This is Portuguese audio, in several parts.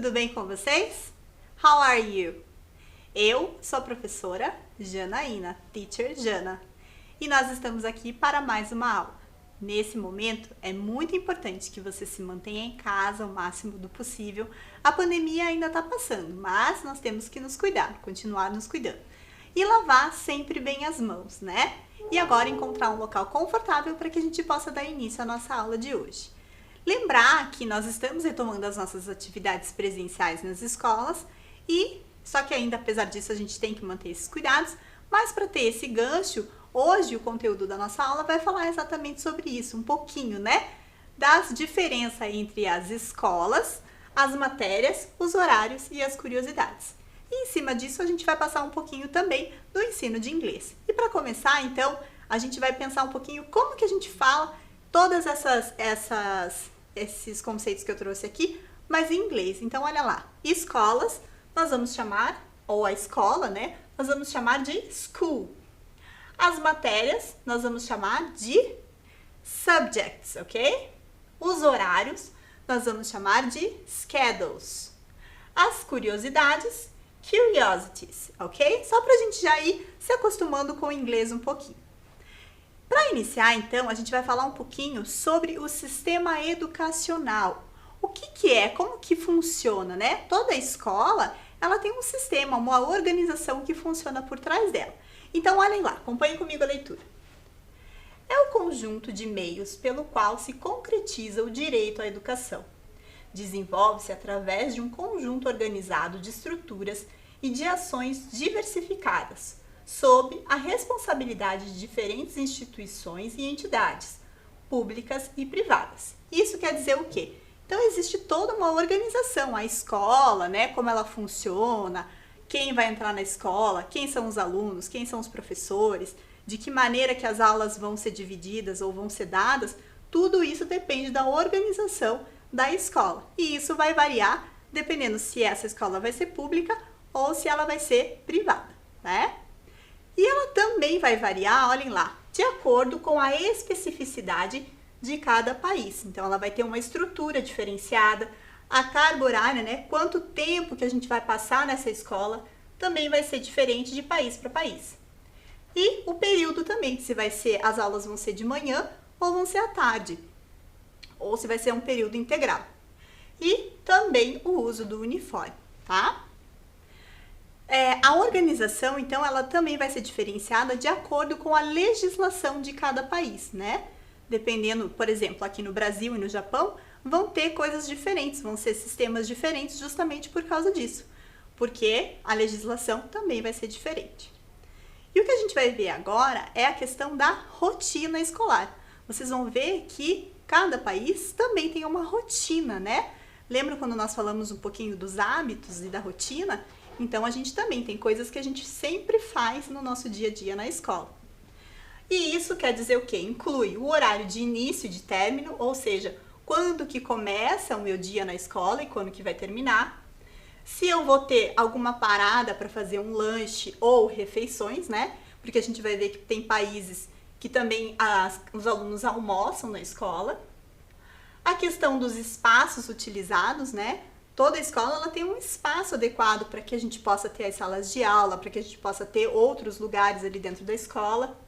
tudo bem com vocês? How are you? Eu sou a professora Janaína, Teacher Jana, e nós estamos aqui para mais uma aula. Nesse momento, é muito importante que você se mantenha em casa o máximo do possível. A pandemia ainda está passando, mas nós temos que nos cuidar, continuar nos cuidando. E lavar sempre bem as mãos, né? E agora encontrar um local confortável para que a gente possa dar início à nossa aula de hoje. Lembrar que nós estamos retomando as nossas atividades presenciais nas escolas só que ainda apesar disso a gente tem que manter esses cuidados, mas para ter esse gancho, hoje o conteúdo da nossa aula vai falar exatamente sobre isso, um pouquinho, né? Das diferenças entre as escolas, as matérias, os horários e as curiosidades. E em cima disso a gente vai passar um pouquinho também do ensino de inglês. E para começar, então, a gente vai pensar um pouquinho como que a gente fala todas esses conceitos que eu trouxe aqui, mas em inglês. Então, olha lá, escolas, nós vamos chamar, ou a escola, né? Nós vamos chamar de school. As matérias, nós vamos chamar de subjects, ok? Os horários, nós vamos chamar de schedules. As curiosidades, curiosities, ok? Só pra gente já ir se acostumando com o inglês um pouquinho. Para iniciar, então, a gente vai falar um pouquinho sobre o sistema educacional. O que é? Como que funciona, né? Toda escola, ela tem um sistema, uma organização que funciona por trás dela. Então, olhem lá, acompanhem comigo a leitura. É o conjunto de meios pelo qual se concretiza o direito à educação. Desenvolve-se através de um conjunto organizado de estruturas e de ações diversificadas, sob a responsabilidade de diferentes instituições e entidades, públicas e privadas. Isso quer dizer o quê? Então, existe toda uma organização, a escola, né, como ela funciona, quem vai entrar na escola, quem são os alunos, quem são os professores, de que maneira que as aulas vão ser divididas ou vão ser dadas, tudo isso depende da organização da escola. E isso vai variar dependendo se essa escola vai ser pública ou se ela vai ser privada, né? E ela também vai variar, olhem lá, de acordo com a especificidade de cada país. Então, ela vai ter uma estrutura diferenciada, a carga horária, né? Quanto tempo que a gente vai passar nessa escola também vai ser diferente de país para país. E o período também, se as aulas vão ser de manhã ou vão ser à tarde, ou se vai ser um período integral. E também o uso do uniforme, tá? A organização, então, ela também vai ser diferenciada de acordo com a legislação de cada país, né? Dependendo, por exemplo, aqui no Brasil e no Japão, vão ter coisas diferentes, vão ser sistemas diferentes justamente por causa disso, porque a legislação também vai ser diferente. E o que a gente vai ver agora é a questão da rotina escolar. Vocês vão ver que cada país também tem uma rotina, né? Lembra quando nós falamos um pouquinho dos hábitos e da rotina? Então, a gente também tem coisas que a gente sempre faz no nosso dia a dia na escola. E isso quer dizer o quê? Inclui o horário de início e de término, ou seja, quando que começa o meu dia na escola e quando que vai terminar. Se eu vou ter alguma parada para fazer um lanche ou refeições, né? Porque a gente vai ver que tem países que também os alunos almoçam na escola. A questão dos espaços utilizados, né? Toda escola ela tem um espaço adequado para que a gente possa ter as salas de aula, para que a gente possa ter outros lugares ali dentro da escola.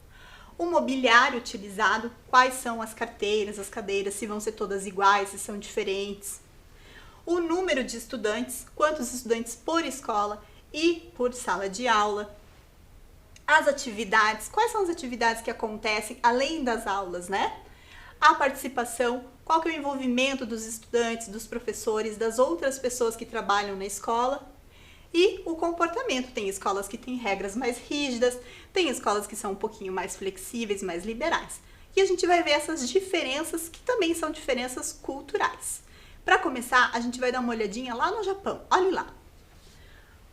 O mobiliário utilizado, quais são as carteiras, as cadeiras, se vão ser todas iguais, se são diferentes. O número de estudantes, quantos estudantes por escola e por sala de aula. As atividades, quais são as atividades que acontecem além das aulas, né? A participação, qual que é o envolvimento dos estudantes, dos professores, das outras pessoas que trabalham na escola. E o comportamento, tem escolas que têm regras mais rígidas, tem escolas que são um pouquinho mais flexíveis, mais liberais. E a gente vai ver essas diferenças que também são diferenças culturais. Para começar, a gente vai dar uma olhadinha lá no Japão, olhem lá.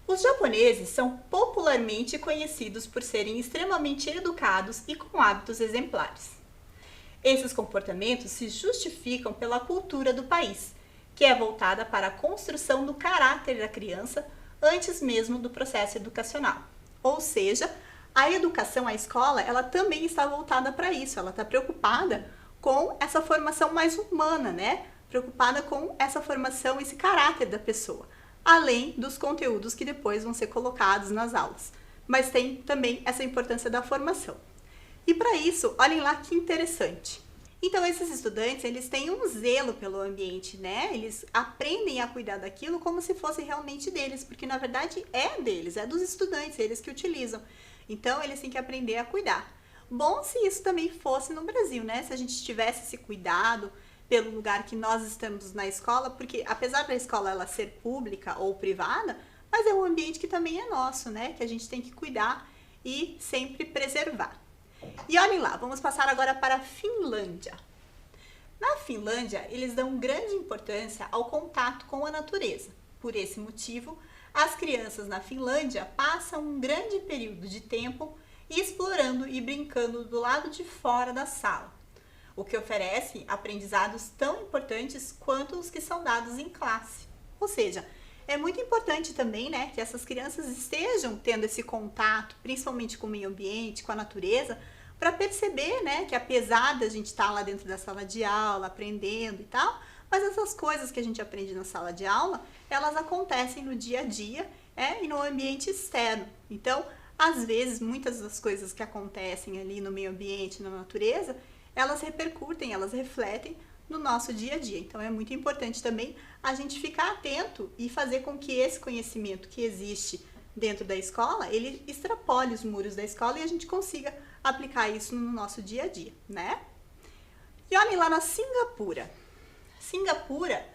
Os japoneses são popularmente conhecidos por serem extremamente educados e com hábitos exemplares. Esses comportamentos se justificam pela cultura do país, que é voltada para a construção do caráter da criança antes mesmo do processo educacional. Ou seja, a educação, a escola, ela também está voltada para isso, ela está preocupada com essa formação mais humana, né? preocupada com essa formação, esse caráter da pessoa, além dos conteúdos que depois vão ser colocados nas aulas. Mas tem também essa importância da formação. E para isso, olhem lá que interessante. Então, esses estudantes, eles têm um zelo pelo ambiente, né? Eles aprendem a cuidar daquilo como se fosse realmente deles, porque na verdade é deles, é dos estudantes, eles que utilizam. Então, eles têm que aprender a cuidar. Bom se isso também fosse no Brasil, né? Se a gente tivesse esse cuidado pelo lugar que nós estamos na escola, porque apesar da escola ela ser pública ou privada, mas é um ambiente que também é nosso, né? Que a gente tem que cuidar e sempre preservar. E olhem lá, vamos passar agora para a Finlândia. Na Finlândia, eles dão grande importância ao contato com a natureza. Por esse motivo, as crianças na Finlândia passam um grande período de tempo explorando e brincando do lado de fora da sala, o que oferece aprendizados tão importantes quanto os que são dados em classe. Ou seja, é muito importante também, né, que essas crianças estejam tendo esse contato, principalmente com o meio ambiente, com a natureza, para perceber, né, que apesar da gente estar lá dentro da sala de aula, aprendendo e tal, mas essas coisas que a gente aprende na sala de aula, elas acontecem no dia a dia, e no ambiente externo. Então, às vezes, muitas das coisas que acontecem ali no meio ambiente, na natureza, elas repercutem, elas refletem no nosso dia a dia. Então, é muito importante também a gente ficar atento e fazer com que esse conhecimento que existe dentro da escola, ele extrapole os muros da escola e a gente consiga aplicar isso no nosso dia a dia, né? E olhem lá na Singapura. Singapura,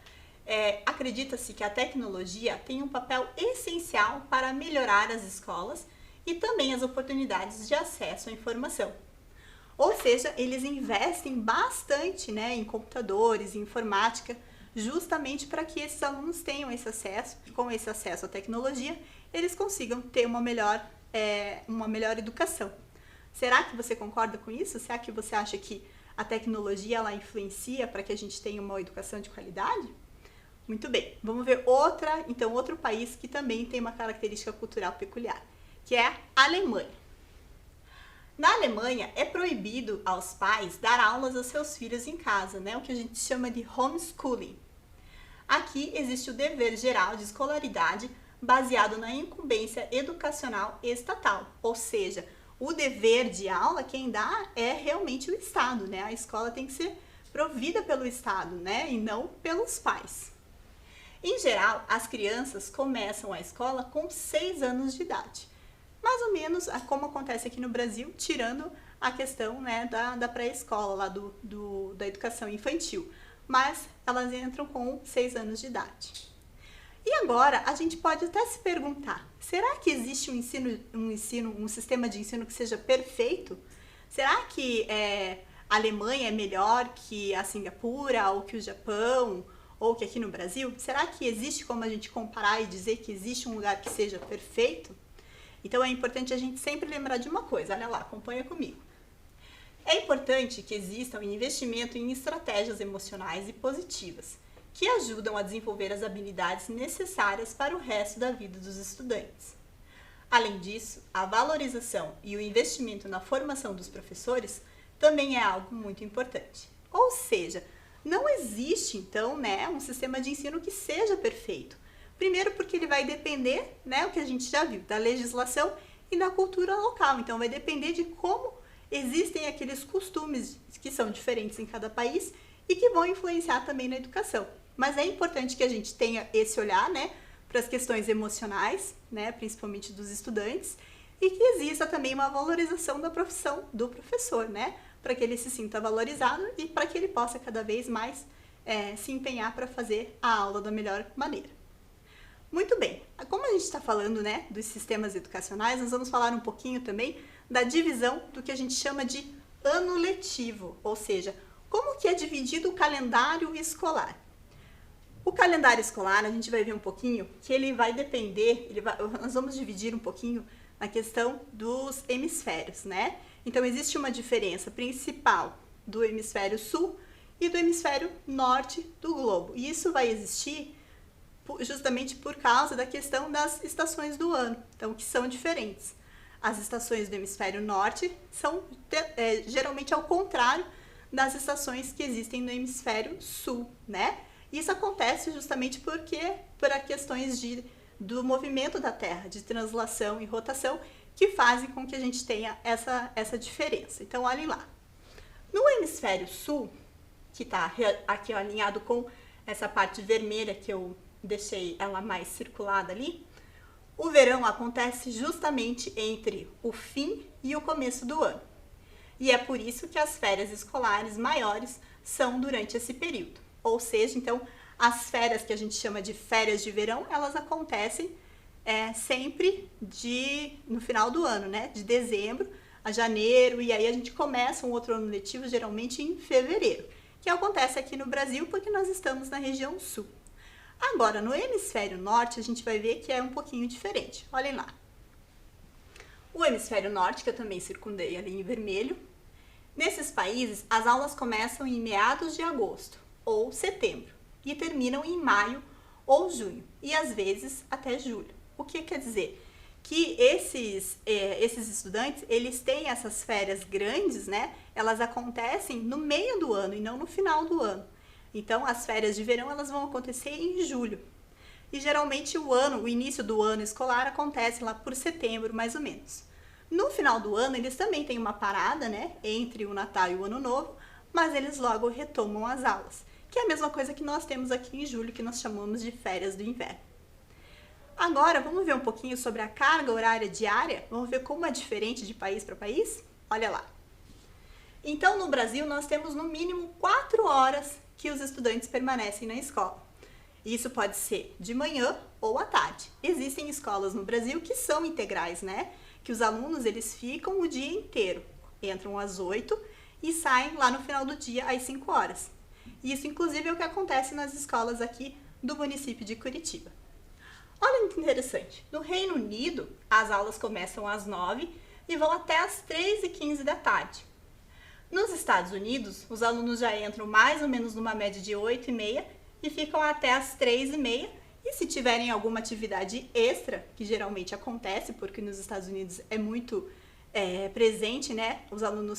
acredita-se que a tecnologia tem um papel essencial para melhorar as escolas e também as oportunidades de acesso à informação. Ou seja, eles investem bastante, né, em computadores, em informática, justamente para que esses alunos tenham esse acesso, e com esse acesso à tecnologia, eles consigam ter uma melhor educação. Será que você concorda com isso? Será que você acha que a tecnologia ela influencia para que a gente tenha uma educação de qualidade? Muito bem, vamos ver outro país que também tem uma característica cultural peculiar, que é a Alemanha. Na Alemanha, é proibido aos pais dar aulas aos seus filhos em casa, né? O que a gente chama de homeschooling. Aqui existe o dever geral de escolaridade baseado na incumbência educacional estatal, ou seja, o dever de aula quem dá é realmente o Estado, né? A escola tem que ser provida pelo Estado, né? E não pelos pais. Em geral, as crianças começam a escola com 6 anos de idade. Mais ou menos como acontece aqui no Brasil, tirando a questão, né, da pré-escola, lá da educação infantil. Mas elas entram com 6 anos de idade. E agora, a gente pode até se perguntar, será que existe um sistema de ensino que seja perfeito? Será que a Alemanha é melhor que a Singapura, ou que o Japão, ou que aqui no Brasil? Será que existe como a gente comparar e dizer que existe um lugar que seja perfeito? Então, é importante a gente sempre lembrar de uma coisa, olha lá, acompanha comigo. É importante que exista um investimento em estratégias emocionais e positivas, que ajudam a desenvolver as habilidades necessárias para o resto da vida dos estudantes. Além disso, a valorização e o investimento na formação dos professores também é algo muito importante. Ou seja, não existe, então, né, um sistema de ensino que seja perfeito. Primeiro porque ele vai depender, né, o que a gente já viu, da legislação e da cultura local. Então, vai depender de como existem aqueles costumes que são diferentes em cada país e que vão influenciar também na educação. Mas é importante que a gente tenha esse olhar, né, para as questões emocionais, né, principalmente dos estudantes, e que exista também uma valorização da profissão do professor, né, para que ele se sinta valorizado e para que ele possa cada vez mais se empenhar para fazer a aula da melhor maneira. Muito bem, como a gente está falando, né, dos sistemas educacionais, nós vamos falar um pouquinho também da divisão do que a gente chama de ano letivo, ou seja, como que é dividido o calendário escolar. O calendário escolar, a gente vai ver um pouquinho que ele vai depender, nós vamos dividir um pouquinho na questão dos hemisférios, né? Então, existe uma diferença principal do hemisfério sul e do hemisfério norte do globo. E isso vai existir justamente por causa da questão das estações do ano, então, que são diferentes. As estações do hemisfério norte são geralmente ao contrário das estações que existem no hemisfério sul, né? Isso acontece justamente por questões do movimento da Terra, de translação e rotação, que fazem com que a gente tenha essa diferença. Então, olhem lá. No hemisfério sul, que está aqui ó, alinhado com essa parte vermelha que eu deixei ela mais circulada ali, o verão acontece justamente entre o fim e o começo do ano. E é por isso que as férias escolares maiores são durante esse período. Ou seja, então, as férias que a gente chama de férias de verão, elas acontecem sempre no final do ano, né? De dezembro a janeiro, e aí a gente começa um outro ano letivo geralmente em fevereiro, que acontece aqui no Brasil porque nós estamos na região sul. Agora, no hemisfério norte, a gente vai ver que é um pouquinho diferente. Olhem lá. O hemisfério norte, que eu também circundei ali em vermelho, nesses países, as aulas começam em meados de agosto ou setembro e terminam em maio ou junho, e às vezes até julho. O que quer dizer? Que esses estudantes, eles têm essas férias grandes, né? Elas acontecem no meio do ano e não no final do ano. Então, as férias de verão, elas vão acontecer em julho. E geralmente o início do ano escolar acontece lá por setembro, mais ou menos. No final do ano, eles também têm uma parada, né? Entre o Natal e o Ano Novo, mas eles logo retomam as aulas, que é a mesma coisa que nós temos aqui em julho, que nós chamamos de férias do inverno. Agora, vamos ver um pouquinho sobre a carga horária diária? Vamos ver como é diferente de país para país? Olha lá. Então, no Brasil, nós temos no mínimo 4 horas que os estudantes permanecem na escola. Isso pode ser de manhã ou à tarde. Existem escolas no Brasil que são integrais, né? Que os alunos, eles ficam o dia inteiro. Entram às 8 e saem lá no final do dia às 5 horas. Isso, inclusive, é o que acontece nas escolas aqui do município de Curitiba. Olha que interessante. No Reino Unido, as aulas começam às 9 e vão até às 3h15 da tarde. Nos Estados Unidos, os alunos já entram mais ou menos numa média de 8h30 e ficam até às 3h30. E se tiverem alguma atividade extra, que geralmente acontece, porque nos Estados Unidos é muito presente, né?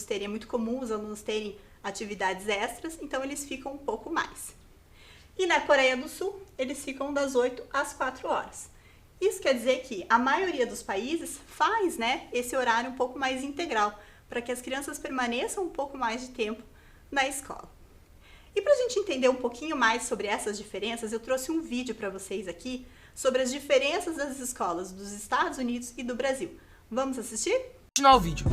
É muito comum os alunos terem atividades extras, então eles ficam um pouco mais. E na Coreia do Sul, eles ficam das 8 às 4 horas. Isso quer dizer que a maioria dos países faz, né, esse horário um pouco mais integral, para que as crianças permaneçam um pouco mais de tempo na escola. E para a gente entender um pouquinho mais sobre essas diferenças, eu trouxe um vídeo para vocês aqui sobre as diferenças das escolas dos Estados Unidos e do Brasil. Vamos assistir? Continuar o vídeo.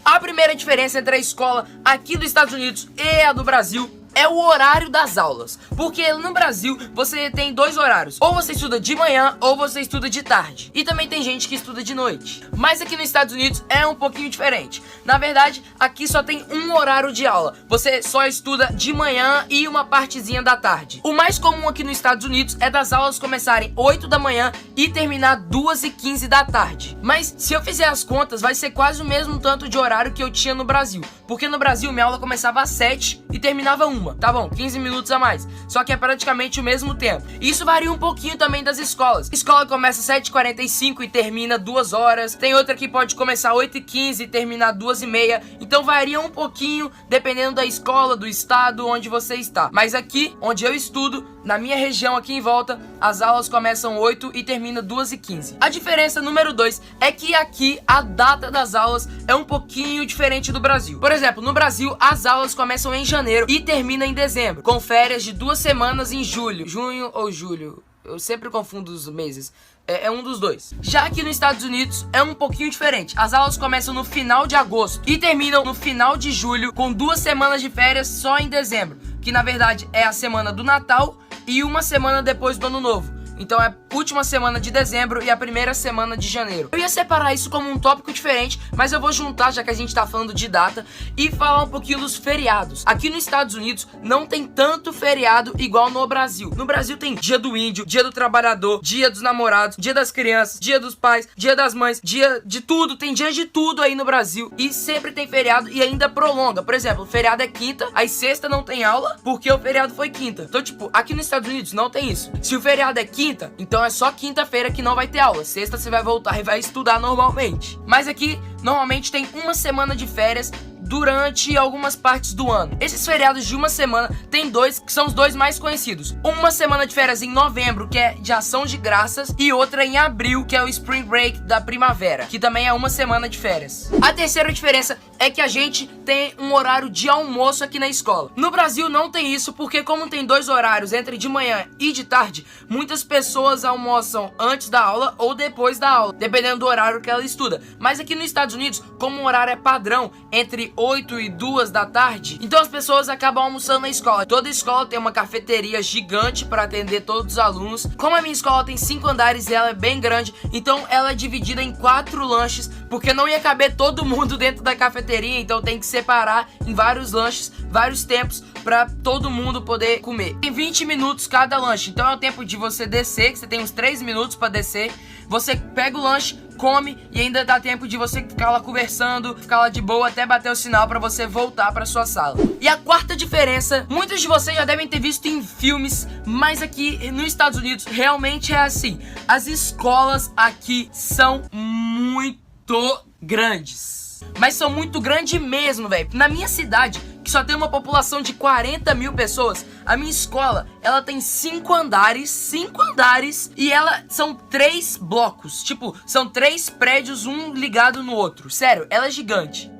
A primeira diferença entre a escola aqui dos Estados Unidos e a do Brasil é o horário das aulas, porque no Brasil você tem 2 horários, ou você estuda de manhã ou você estuda de tarde, e também tem gente que estuda de noite. Mas aqui nos Estados Unidos é um pouquinho diferente. Na verdade, aqui só tem um horário de aula, você só estuda de manhã e uma partezinha da tarde. O mais comum aqui nos Estados Unidos é das aulas começarem 8 da manhã e terminar 2h15 da tarde. Mas se eu fizer as contas, vai ser quase o mesmo tanto de horário que eu tinha no Brasil, porque no Brasil minha aula começava às 7 e terminava 1. Tá bom, 15 minutos a mais, só que é praticamente o mesmo tempo. Isso varia um pouquinho também das escolas. A escola começa às 7h45 e termina 2 horas. Tem outra que pode começar às 8h15 e terminar 2h30. Então varia um pouquinho dependendo da escola, do estado onde você está. Mas aqui, onde eu estudo, na minha região aqui em volta, as aulas começam 8 e terminam 2h15. A diferença número 2 é que aqui a data das aulas é um pouquinho diferente do Brasil. Por exemplo, no Brasil as aulas começam em janeiro e terminam em dezembro, com férias de 2 semanas em julho, junho ou julho. Eu sempre confundo os meses. É um dos dois. Já aqui nos Estados Unidos é um pouquinho diferente. As aulas começam no final de agosto e terminam no final de julho, com 2 semanas de férias só em dezembro, que na verdade é a semana do Natal e uma semana depois do Ano Novo. Então é a última semana de dezembro e a primeira semana de janeiro. Eu ia separar isso como um tópico diferente, mas eu vou juntar, já que a gente tá falando de data, e falar um pouquinho dos feriados. Aqui nos Estados Unidos não tem tanto feriado igual no Brasil. No Brasil tem Dia do Índio, Dia do Trabalhador, Dia dos Namorados, Dia das Crianças, Dia dos Pais, Dia das Mães, Dia de tudo. Tem dia de tudo aí no Brasil e sempre tem feriado e ainda prolonga. Por exemplo, o feriado é quinta, aí sexta não tem aula porque o feriado foi quinta. Então, tipo, aqui nos Estados Unidos não tem isso. Se o feriado é quinta, então é só quinta-feira que não vai ter aula. Sexta você vai voltar e vai estudar normalmente. Mas aqui, normalmente tem uma semana de férias durante algumas partes do ano. Esses feriados de uma semana tem dois que são os dois mais conhecidos. Uma semana de férias em novembro, que é de ação de graças, e outra em abril, que é o Spring Break da primavera, que também é uma semana de férias. A terceira diferença é que a gente tem um horário de almoço aqui na escola. No Brasil não tem isso, porque como tem dois horários entre de manhã e de tarde, muitas pessoas almoçam antes da aula ou depois da aula, dependendo do horário que ela estuda. Mas aqui nos Estados Unidos, como o horário é padrão, entre 8 e 2 da tarde, então as pessoas acabam almoçando na escola. Toda escola tem uma cafeteria gigante para atender todos os alunos. Como a minha escola tem 5 andares e ela é bem grande, então ela é dividida em 4 lanches, porque não ia caber todo mundo dentro da cafeteria, então tem que separar em vários lanches, vários tempos, para todo mundo poder comer. Tem 20 minutos cada lanche, então é o tempo de você descer, que você tem uns 3 minutos para descer. Você pega o lanche, come e ainda dá tempo de você ficar lá conversando, ficar lá de boa até bater o sinal para você voltar para sua sala. E a quarta diferença, muitos de vocês já devem ter visto em filmes, mas aqui nos Estados Unidos realmente é assim. As escolas aqui são muito grandes. Mas são muito grandes mesmo, velho. Na minha cidade, que só tem uma população de 40 mil pessoas, a minha escola, ela tem 5 andares, e ela são 3 blocos. Tipo, são 3 prédios, um ligado no outro. Sério, ela é gigante.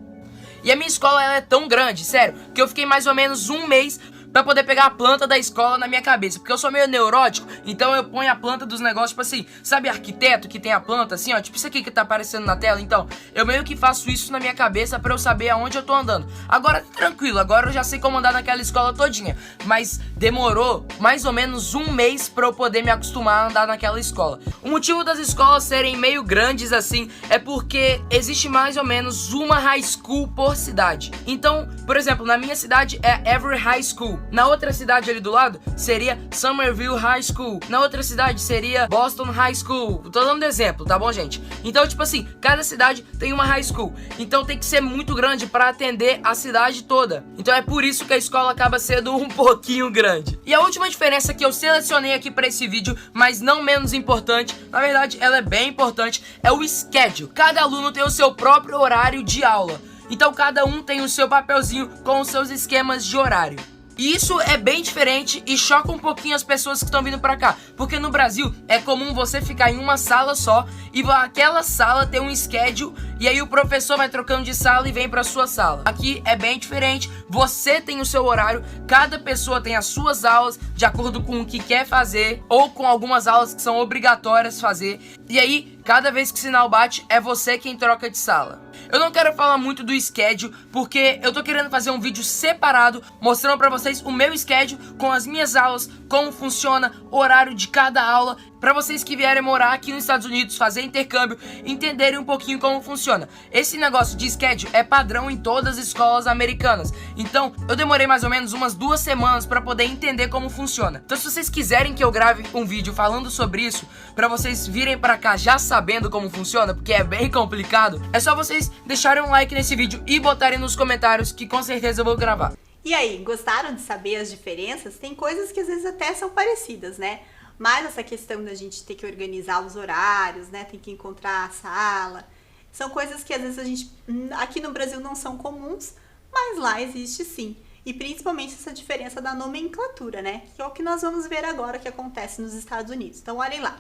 E a minha escola, ela é tão grande, sério, que eu fiquei mais ou menos um mês pra poder pegar a planta da escola na minha cabeça. Porque eu sou meio neurótico, então eu ponho a planta dos negócios, tipo assim, sabe arquiteto que tem a planta assim, ó, tipo isso aqui que tá aparecendo na tela? Então, eu meio que faço isso na minha cabeça pra eu saber aonde eu tô andando. Agora, tranquilo, agora eu já sei como andar naquela escola todinha. Mas demorou mais ou menos um mês pra eu poder me acostumar a andar naquela escola. O motivo das escolas serem meio grandes assim é porque existe mais ou menos uma high school por cidade. Então, por exemplo, na minha cidade é Everett High School. Na outra cidade ali do lado seria Somerville High School. Na outra cidade seria Boston High School. Tô dando exemplo, tá bom, gente? Então, tipo assim, cada cidade tem uma high school. Então tem que ser muito grande pra atender a cidade toda. Então é por isso que a escola acaba sendo um pouquinho grande. E a última diferença que eu selecionei aqui pra esse vídeo, mas não menos importante, na verdade ela é bem importante, é o schedule. Cada aluno tem o seu próprio horário de aula. Então cada um tem o seu papelzinho com os seus esquemas de horário. E isso é bem diferente e choca um pouquinho as pessoas que estão vindo pra cá. Porque no Brasil é comum você ficar em uma sala só e aquela sala tem um schedule e aí o professor vai trocando de sala e vem pra sua sala. Aqui é bem diferente, você tem o seu horário, cada pessoa tem as suas aulas de acordo com o que quer fazer ou com algumas aulas que são obrigatórias fazer. E aí, cada vez que o sinal bate, é você quem troca de sala. Eu não quero falar muito do schedule, porque eu tô querendo fazer um vídeo separado, mostrando pra vocês o meu schedule, com as minhas aulas, como funciona, o horário de cada aula, pra vocês que vierem morar aqui nos Estados Unidos, fazer intercâmbio, entenderem um pouquinho como funciona. Esse negócio de schedule é padrão em todas as escolas americanas, então eu demorei mais ou menos umas 2 semanas pra poder entender como funciona. Então se vocês quiserem que eu grave um vídeo falando sobre isso, pra vocês virem pra cá já sabendo como funciona, porque é bem complicado, é só vocês deixarem um like nesse vídeo e botarem nos comentários que com certeza eu vou gravar. E aí, gostaram de saber as diferenças? Tem coisas que às vezes até são parecidas, né? Mas essa questão da gente ter que organizar os horários, né? Tem que encontrar a sala. São coisas que às vezes a gente, aqui no Brasil não são comuns, mas lá existe sim. E principalmente essa diferença da nomenclatura, né? Que é o que nós vamos ver agora que acontece nos Estados Unidos. Então, olhem lá.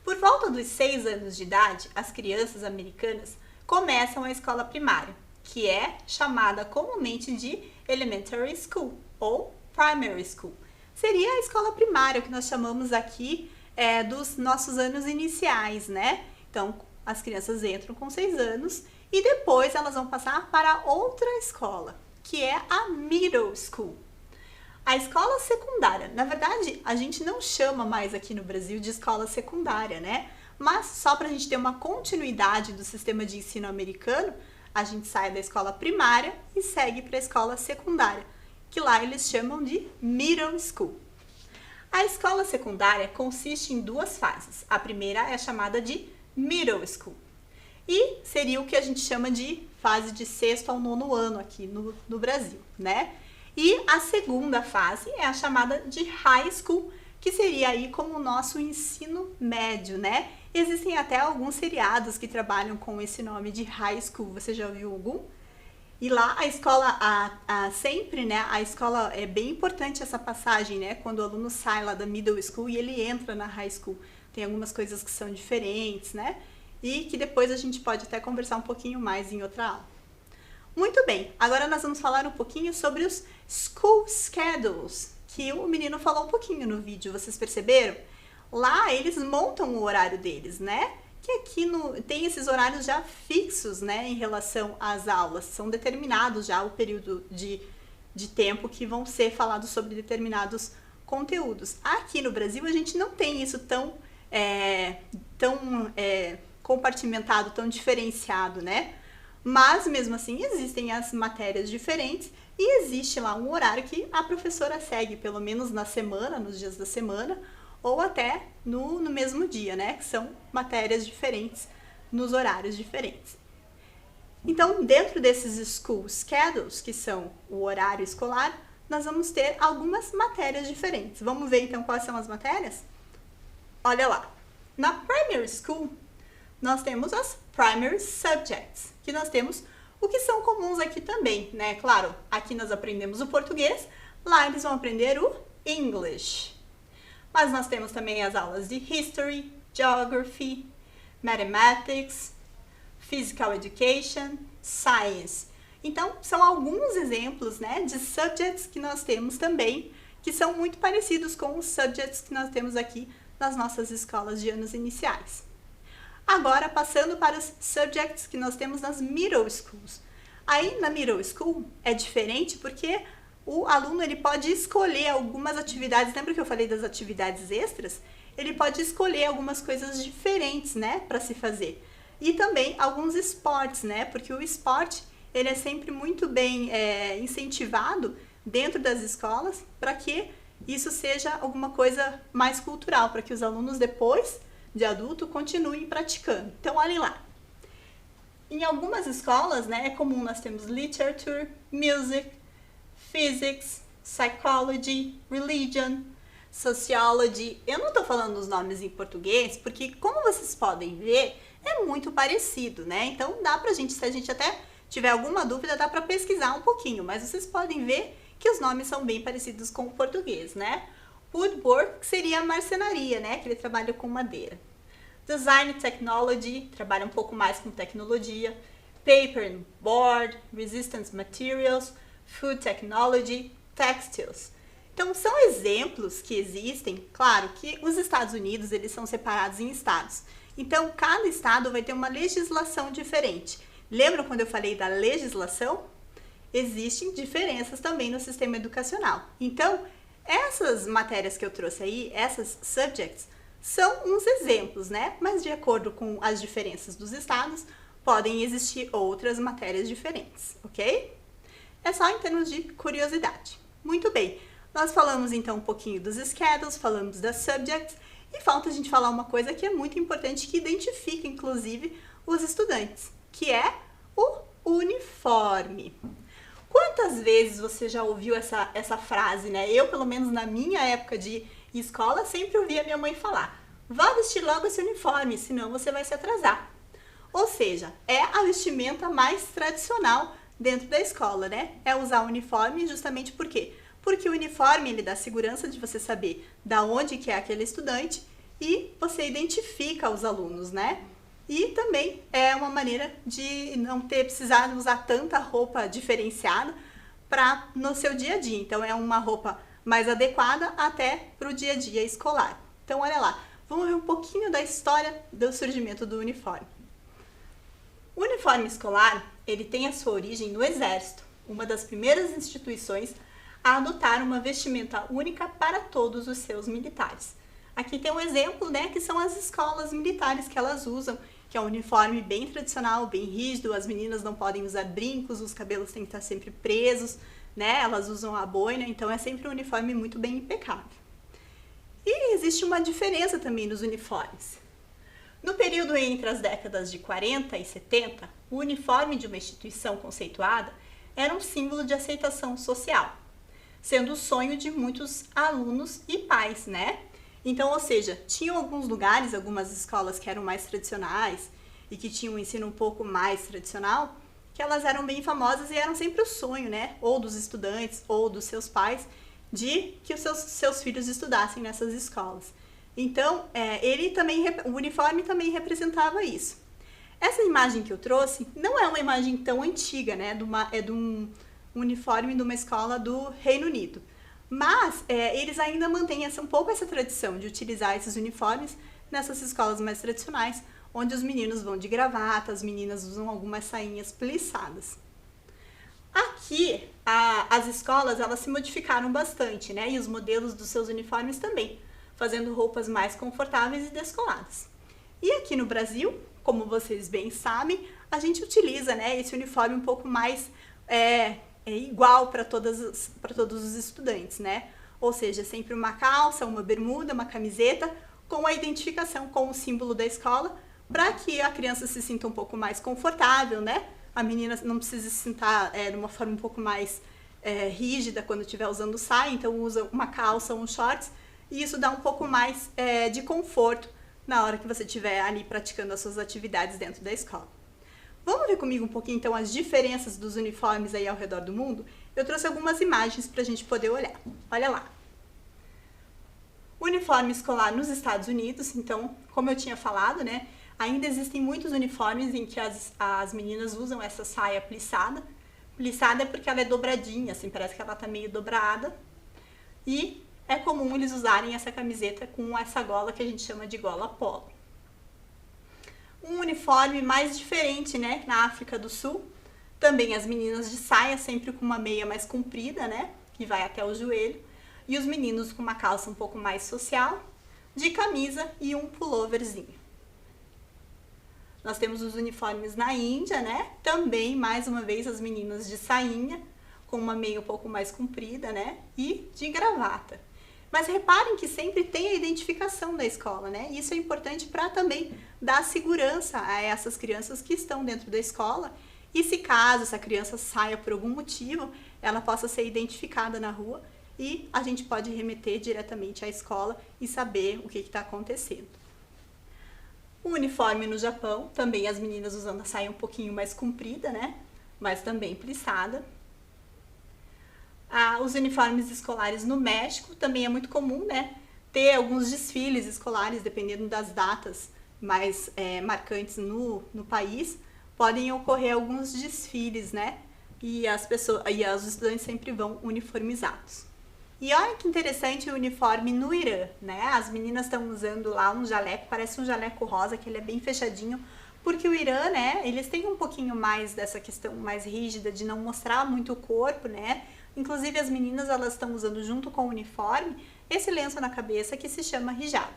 Por volta dos 6 anos de idade, as crianças americanas começam a escola primária, que é chamada comumente de Elementary School ou Primary School. Seria a escola primária, o que nós chamamos aqui dos nossos anos iniciais, né? Então, as crianças entram com 6 anos e depois elas vão passar para outra escola, que é a Middle School. A escola secundária, na verdade, a gente não chama mais aqui no Brasil de escola secundária, né? Mas só para a gente ter uma continuidade do sistema de ensino americano, a gente sai da escola primária e segue para a escola secundária, que lá eles chamam de Middle School. A escola secundária consiste em 2 fases. A primeira é chamada de Middle School e seria o que a gente chama de fase de 6º ao 9º ano aqui no Brasil, né? E a segunda fase é a chamada de High School, que seria aí como o nosso ensino médio, né? Existem até alguns seriados que trabalham com esse nome de High School. Você já ouviu algum? E lá a escola, sempre, né, a escola é bem importante essa passagem, né, quando o aluno sai lá da middle school e ele entra na high school. Tem algumas coisas que são diferentes, né, e que depois a gente pode até conversar um pouquinho mais em outra aula. Muito bem, agora nós vamos falar um pouquinho sobre os school schedules, que o menino falou um pouquinho no vídeo, vocês perceberam? Lá eles montam o horário deles, né? Que aqui tem esses horários já fixos, né, em relação às aulas, são determinados já o período de tempo que vão ser falados sobre determinados conteúdos. Aqui no Brasil a gente não tem isso tão compartimentado, tão diferenciado, né? Mas mesmo assim existem as matérias diferentes e existe lá um horário que a professora segue, pelo menos na semana, nos dias da semana, ou até no mesmo dia, né? Que são matérias diferentes, nos horários diferentes. Então, dentro desses school schedules, que são o horário escolar, nós vamos ter algumas matérias diferentes. Vamos ver então quais são as matérias? Olha lá. Na primary school, nós temos as primary subjects, que nós temos o que são comuns aqui também, né? Claro, aqui nós aprendemos o português, lá eles vão aprender o English. Mas nós temos também as aulas de History, Geography, Mathematics, Physical Education, Science. Então, são alguns exemplos, né, de subjects que nós temos também, que são muito parecidos com os subjects que nós temos aqui nas nossas escolas de anos iniciais. Agora, passando para os subjects que nós temos nas middle schools. Aí, na middle school, é diferente porque o aluno ele pode escolher algumas atividades. Lembra que eu falei das atividades extras? Ele pode escolher algumas coisas diferentes, né, para se fazer. E também alguns esportes, né, porque o esporte ele é sempre muito bem incentivado dentro das escolas para que isso seja alguma coisa mais cultural, para que os alunos depois de adulto continuem praticando. Então, olhem lá. Em algumas escolas, né, é comum nós temos literature, music, physics, psychology, religion, sociology. Eu não estou falando os nomes em português, porque como vocês podem ver, é muito parecido, né? Então dá pra gente, se a gente até tiver alguma dúvida, dá pra pesquisar um pouquinho, mas vocês podem ver que os nomes são bem parecidos com o português, né? Woodwork seria a marcenaria, né? Que ele trabalha com madeira. Design Technology, trabalha um pouco mais com tecnologia. Paper and Board, Resistance Materials, Food Technology, Textiles. Então, são exemplos que existem. Claro que os Estados Unidos, eles são separados em estados. Então, cada estado vai ter uma legislação diferente. Lembram quando eu falei da legislação? Existem diferenças também no sistema educacional. Então, essas matérias que eu trouxe aí, essas subjects, são uns exemplos, né? Mas de acordo com as diferenças dos estados, podem existir outras matérias diferentes, ok? É só em termos de curiosidade. Muito bem, nós falamos então um pouquinho dos schedules, falamos das subjects e falta a gente falar uma coisa que é muito importante, que identifica inclusive os estudantes, que é o uniforme. Quantas vezes você já ouviu essa frase, né? Eu, pelo menos na minha época de escola, sempre ouvia minha mãe falar: vá vestir logo esse uniforme, senão você vai se atrasar. Ou seja, é a vestimenta mais tradicional dentro da escola, né? É usar o uniforme justamente por quê? Porque o uniforme, ele dá segurança de você saber da onde que é aquele estudante e você identifica os alunos, né? E também é uma maneira de não ter precisado usar tanta roupa diferenciada no seu dia a dia. Então, é uma roupa mais adequada até para o dia a dia escolar. Então, olha lá, vamos ver um pouquinho da história do surgimento do uniforme. O uniforme escolar, ele tem a sua origem no Exército, uma das primeiras instituições a adotar uma vestimenta única para todos os seus militares. Aqui tem um exemplo, né, que são as escolas militares que elas usam, que é um uniforme bem tradicional, bem rígido, as meninas não podem usar brincos, os cabelos têm que estar sempre presos, né, elas usam a boina, então é sempre um uniforme muito bem impecável. E existe uma diferença também nos uniformes. No período entre as décadas de 40 e 70, o uniforme de uma instituição conceituada era um símbolo de aceitação social, sendo o sonho de muitos alunos e pais, né? Então, ou seja, tinham alguns lugares, algumas escolas que eram mais tradicionais e que tinham um ensino um pouco mais tradicional, que elas eram bem famosas e eram sempre o sonho, né? Ou dos estudantes, ou dos seus pais, de que os seus filhos estudassem nessas escolas. Então, o uniforme também representava isso. Essa imagem que eu trouxe não é uma imagem tão antiga, né? É de um uniforme de uma escola do Reino Unido. Mas eles ainda mantêm um pouco essa tradição de utilizar esses uniformes nessas escolas mais tradicionais, onde os meninos vão de gravata, as meninas usam algumas sainhas plissadas. Aqui, as escolas elas se modificaram bastante, né? E os modelos dos seus uniformes também, fazendo roupas mais confortáveis e descoladas. E aqui no Brasil, como vocês bem sabem, a gente utiliza, né, esse uniforme um pouco mais igual para todos os estudantes, né? Ou seja, sempre uma calça, uma bermuda, uma camiseta, com a identificação com o símbolo da escola, para que a criança se sinta um pouco mais confortável, né? A menina não precisa se sentar de uma forma um pouco mais rígida quando estiver usando saia, então usa uma calça ou um shorts, e isso dá um pouco mais de conforto na hora que você estiver ali praticando as suas atividades dentro da escola. Vamos ver comigo um pouquinho então as diferenças dos uniformes aí ao redor do mundo? Eu trouxe algumas imagens para a gente poder olhar. Olha lá. Uniforme escolar nos Estados Unidos, então, como eu tinha falado, né? Ainda existem muitos uniformes em que as meninas usam essa saia plissada. Plissada é porque ela é dobradinha, assim, parece que ela tá meio dobrada. E é comum eles usarem essa camiseta com essa gola que a gente chama de gola polo. Um uniforme mais diferente, né, na África do Sul. Também as meninas de saia, sempre com uma meia mais comprida, né, que vai até o joelho. E os meninos com uma calça um pouco mais social, de camisa e um pulloverzinho. Nós temos os uniformes na Índia, né? Também, mais uma vez, as meninas de sainha, com uma meia um pouco mais comprida, né? E de gravata. Mas reparem que sempre tem a identificação da escola, né? Isso é importante para também dar segurança a essas crianças que estão dentro da escola. E se caso essa criança saia por algum motivo, ela possa ser identificada na rua e a gente pode remeter diretamente à escola e saber o que está acontecendo. O uniforme no Japão, também as meninas usando a saia um pouquinho mais comprida, né? Mas também plissada. Os uniformes escolares no México também é muito comum, né? Ter alguns desfiles escolares, dependendo das datas mais marcantes no país, podem ocorrer alguns desfiles, né? E os estudantes sempre vão uniformizados. E olha que interessante o uniforme no Irã, né? As meninas estão usando lá um jaleco, parece um jaleco rosa, que ele é bem fechadinho, porque o Irã, né, eles têm um pouquinho mais dessa questão mais rígida de não mostrar muito o corpo, né? Inclusive as meninas, elas estão usando junto com o uniforme esse lenço na cabeça que se chama hijab.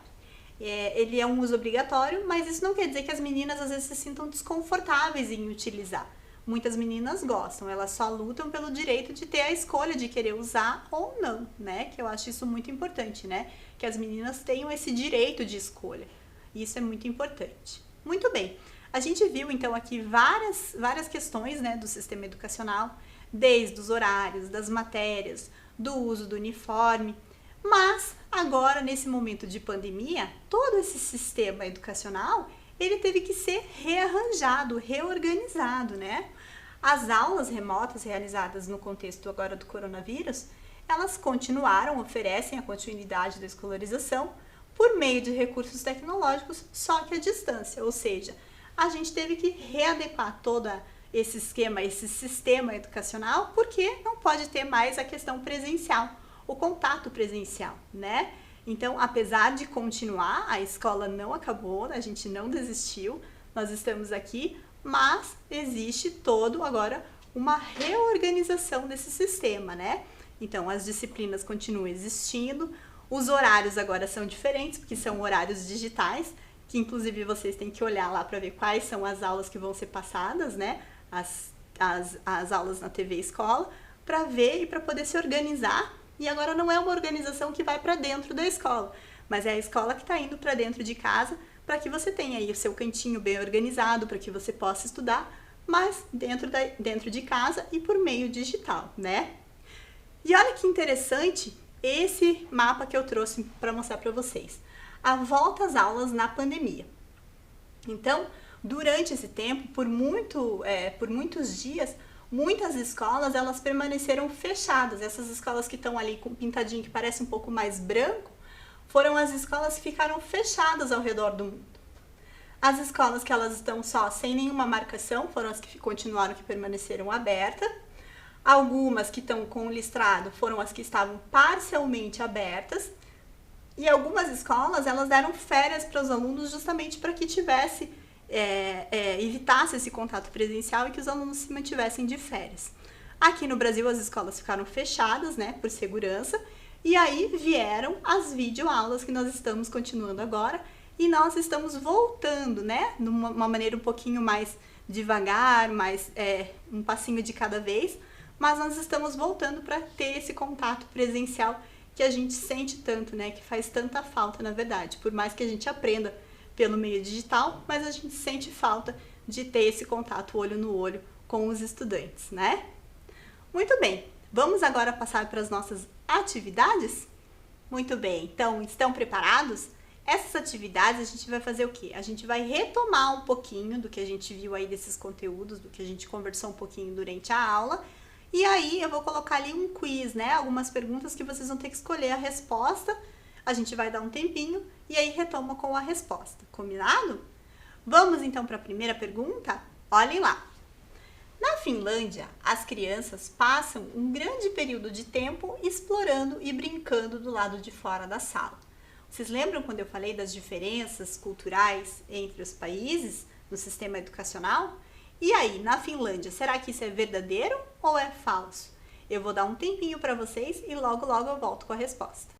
Ele é um uso obrigatório, mas isso não quer dizer que as meninas às vezes se sintam desconfortáveis em utilizar. Muitas meninas gostam, elas só lutam pelo direito de ter a escolha de querer usar ou não, né? Que eu acho isso muito importante, né? Que as meninas tenham esse direito de escolha. Isso é muito importante. Muito bem, a gente viu então aqui várias questões, né, do sistema educacional, desde os horários, das matérias, do uso do uniforme. Mas agora, nesse momento de pandemia, todo esse sistema educacional, ele teve que ser rearranjado, reorganizado, né? As aulas remotas realizadas no contexto agora do coronavírus, elas continuaram, oferecem a continuidade da escolarização por meio de recursos tecnológicos, só que à distância. Ou seja, a gente teve que readequar todo esse esquema, esse sistema educacional, porque não pode ter mais a questão presencial, o contato presencial, né? Então, apesar de continuar, a escola não acabou, a gente não desistiu, nós estamos aqui, mas existe todo agora uma reorganização desse sistema, né? Então, as disciplinas continuam existindo, os horários agora são diferentes, porque são horários digitais, que inclusive vocês têm que olhar lá para ver quais são as aulas que vão ser passadas, né? As aulas na TV Escola, para ver e para poder se organizar. E agora não é uma organização que vai para dentro da escola, mas é a escola que está indo para dentro de casa para que você tenha aí o seu cantinho bem organizado, para que você possa estudar, mas dentro de casa e por meio digital, né? E olha que interessante esse mapa que eu trouxe para mostrar para vocês. A volta às aulas na pandemia. Então, Durante esse tempo, por muitos dias, muitas escolas elas permaneceram fechadas. Essas escolas que estão ali com pintadinho que parece um pouco mais branco, foram as escolas que ficaram fechadas ao redor do mundo. As escolas que elas estão só sem nenhuma marcação foram as que continuaram, que permaneceram abertas. Algumas que estão com listrado foram as que estavam parcialmente abertas. E algumas escolas elas deram férias para os alunos justamente para que evitasse esse contato presencial e que os alunos se mantivessem de férias. Aqui no Brasil as escolas ficaram fechadas, né, por segurança, e aí vieram as videoaulas que nós estamos continuando agora, e nós estamos voltando, né, numa maneira um pouquinho mais devagar, um passinho de cada vez, mas nós estamos voltando para ter esse contato presencial que a gente sente tanto, né, que faz tanta falta, na verdade, por mais que a gente aprenda pelo meio digital, mas a gente sente falta de ter esse contato olho no olho com os estudantes, né? Muito bem, vamos agora passar para as nossas atividades? Muito bem, então estão preparados? Essas atividades a gente vai fazer o quê? A gente vai retomar um pouquinho do que a gente viu aí desses conteúdos, do que a gente conversou um pouquinho durante a aula, e aí eu vou colocar ali um quiz, né? Algumas perguntas que vocês vão ter que escolher a resposta. A gente vai dar um tempinho e aí retoma com a resposta, combinado? Vamos então para a primeira pergunta? Olhem lá. Na Finlândia, as crianças passam um grande período de tempo explorando e brincando do lado de fora da sala. Vocês lembram quando eu falei das diferenças culturais entre os países no sistema educacional? E aí, na Finlândia, será que isso é verdadeiro ou é falso? Eu vou dar um tempinho para vocês e logo eu volto com a resposta.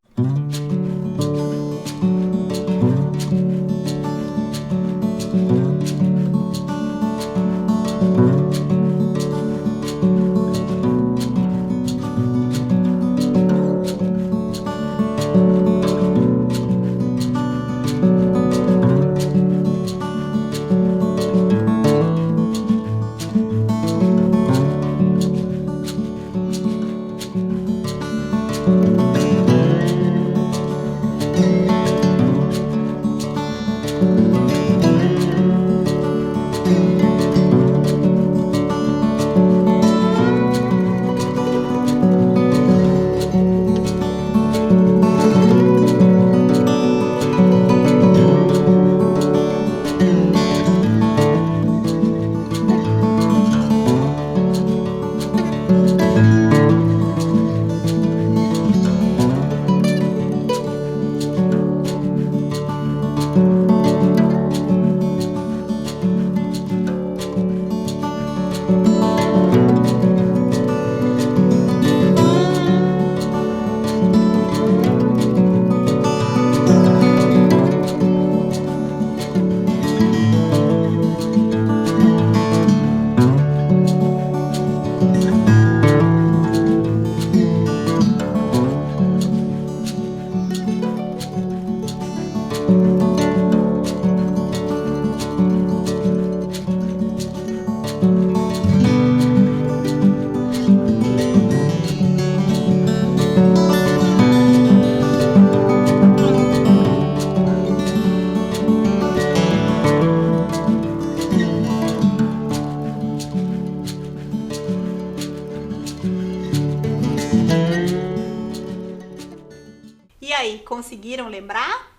aí, conseguiram lembrar?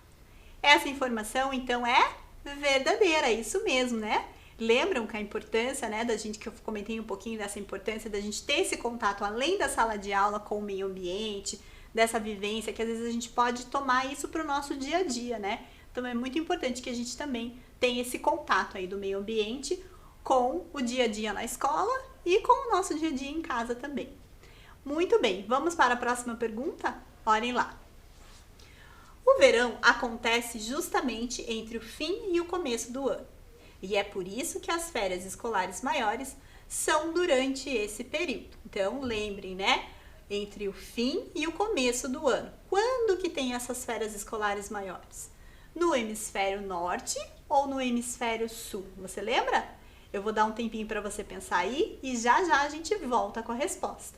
Essa informação, então, é verdadeira, isso mesmo, né? Lembram que a importância, né, da gente, que eu comentei um pouquinho dessa importância da gente ter esse contato além da sala de aula com o meio ambiente, dessa vivência, que às vezes a gente pode tomar isso para o nosso dia a dia, né? Então é muito importante que a gente também tenha esse contato aí do meio ambiente com o dia a dia na escola e com o nosso dia a dia em casa também. Muito bem, vamos para a próxima pergunta? Olhem lá. O verão acontece justamente entre o fim e o começo do ano. E é por isso que as férias escolares maiores são durante esse período. Então, lembrem, né? Entre o fim e o começo do ano. Quando que tem essas férias escolares maiores? No hemisfério norte ou no hemisfério sul? Você lembra? Eu vou dar um tempinho para você pensar aí e já já a gente volta com a resposta.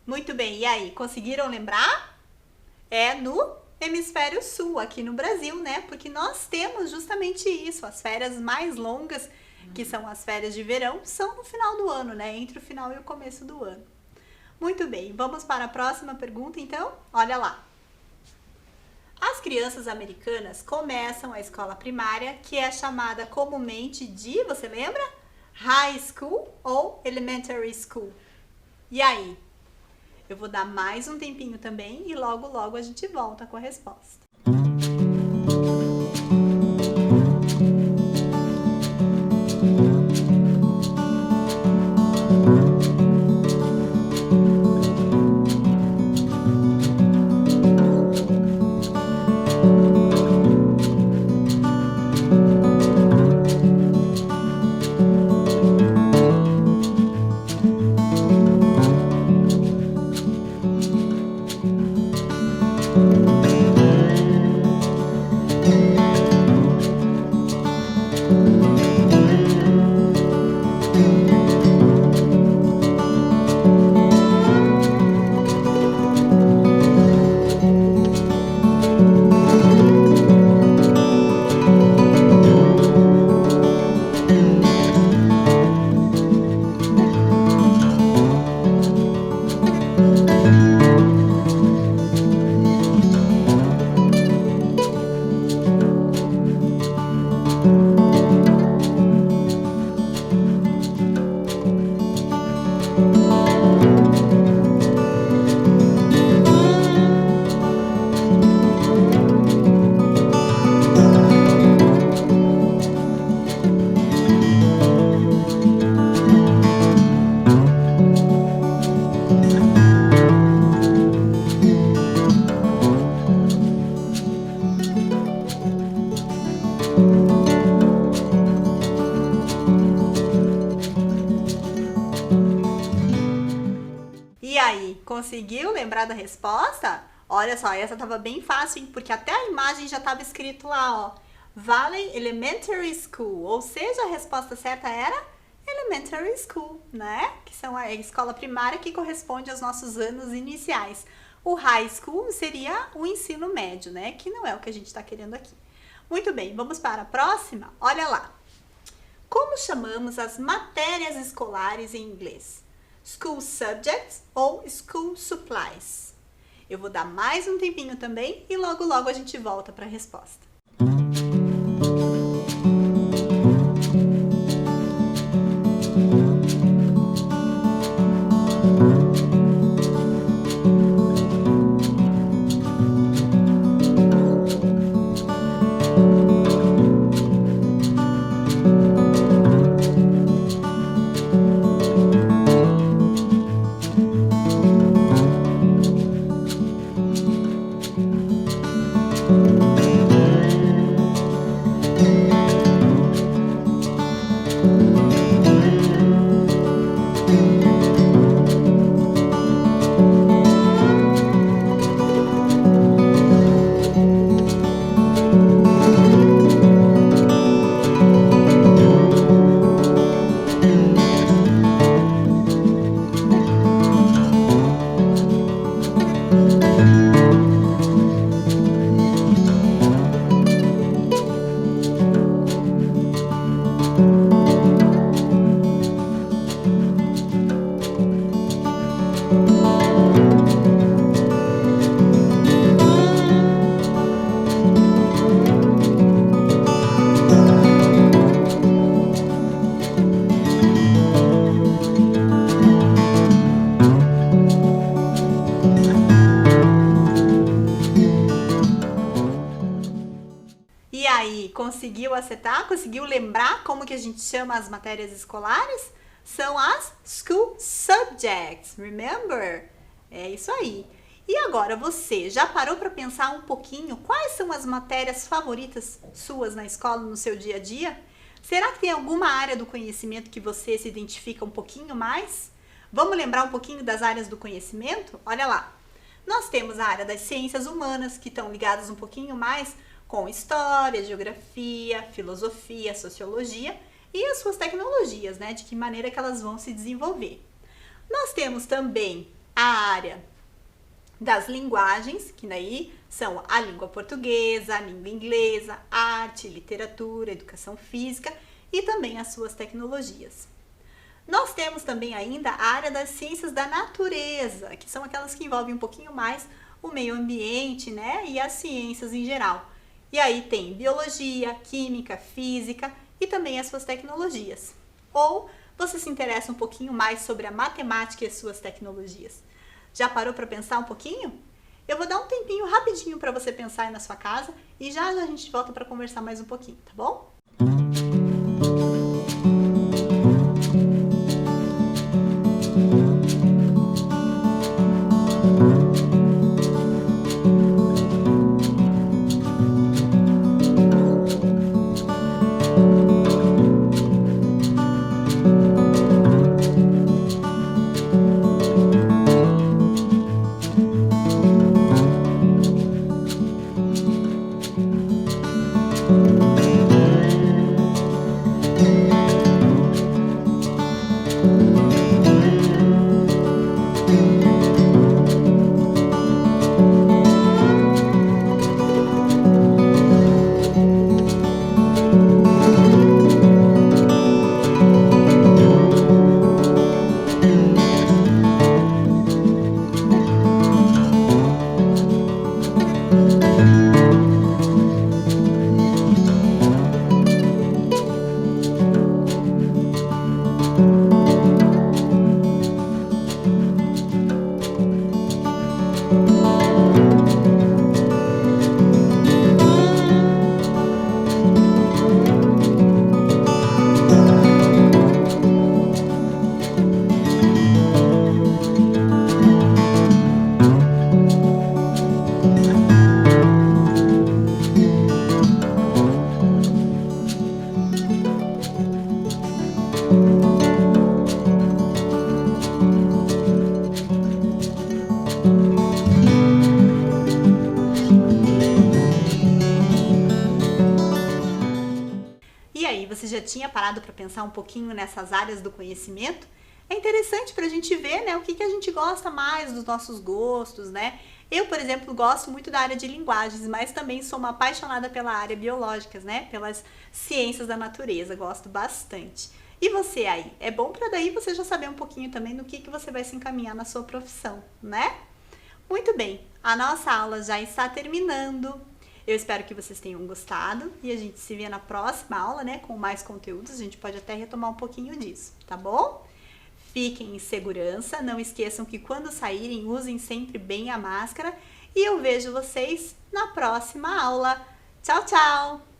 Muito bem, e aí, conseguiram lembrar? É no hemisfério sul, aqui no Brasil, né? Porque nós temos justamente isso, as férias mais longas, que são as férias de verão, são no final do ano, né? Entre o final e o começo do ano. Muito bem, vamos para a próxima pergunta, então? Olha lá. As crianças americanas começam a escola primária, que é chamada comumente de, você lembra? High School ou Elementary School. E aí? Eu vou dar mais um tempinho também e logo a gente volta com a resposta. E aí, conseguiu lembrar da resposta? Olha só, essa tava bem fácil, hein? Porque até a imagem já estava escrito lá, ó. Valley Elementary School, ou seja, a resposta certa era Elementary School, né? Que são a escola primária que corresponde aos nossos anos iniciais. O High School seria o ensino médio, né? Que não é o que a gente está querendo aqui. Muito bem, vamos para a próxima? Olha lá. Como chamamos as matérias escolares em inglês? School Subjects ou School Supplies? Eu vou dar mais um tempinho também e logo a gente volta para a resposta. Conseguiu acertar? Conseguiu lembrar como que a gente chama as matérias escolares? São as school subjects, remember? É isso aí. E agora, você já parou para pensar um pouquinho quais são as matérias favoritas suas na escola, no seu dia a dia? Será que tem alguma área do conhecimento que você se identifica um pouquinho mais? Vamos lembrar um pouquinho das áreas do conhecimento? Olha lá. Nós temos a área das ciências humanas, que estão ligadas um pouquinho mais com história, geografia, filosofia, sociologia e as suas tecnologias, né? De que maneira que elas vão se desenvolver. Nós temos também a área das linguagens, que daí são a língua portuguesa, a língua inglesa, arte, literatura, educação física e também as suas tecnologias. Nós temos também ainda a área das ciências da natureza, que são aquelas que envolvem um pouquinho mais o meio ambiente, né? E as ciências em geral. E aí tem biologia, química, física e também as suas tecnologias. Ou você se interessa um pouquinho mais sobre a matemática e as suas tecnologias. Já parou para pensar um pouquinho? Eu vou dar um tempinho rapidinho para você pensar aí na sua casa e já a gente volta para conversar mais um pouquinho, tá bom? E aí, você já tinha parado para pensar um pouquinho nessas áreas do conhecimento? É interessante para a gente ver, né, o que a gente gosta mais dos nossos gostos, né? Eu, por exemplo, gosto muito da área de linguagens, mas também sou uma apaixonada pela área biológicas, né? Pelas ciências da natureza, gosto bastante. E você aí? É bom para daí você já saber um pouquinho também no que você vai se encaminhar na sua profissão, né? Muito bem, a nossa aula já está terminando. Eu espero que vocês tenham gostado e a gente se vê na próxima aula, né, com mais conteúdos. A gente pode até retomar um pouquinho disso, tá bom? Fiquem em segurança, não esqueçam que quando saírem usem sempre bem a máscara e eu vejo vocês na próxima aula. Tchau, tchau!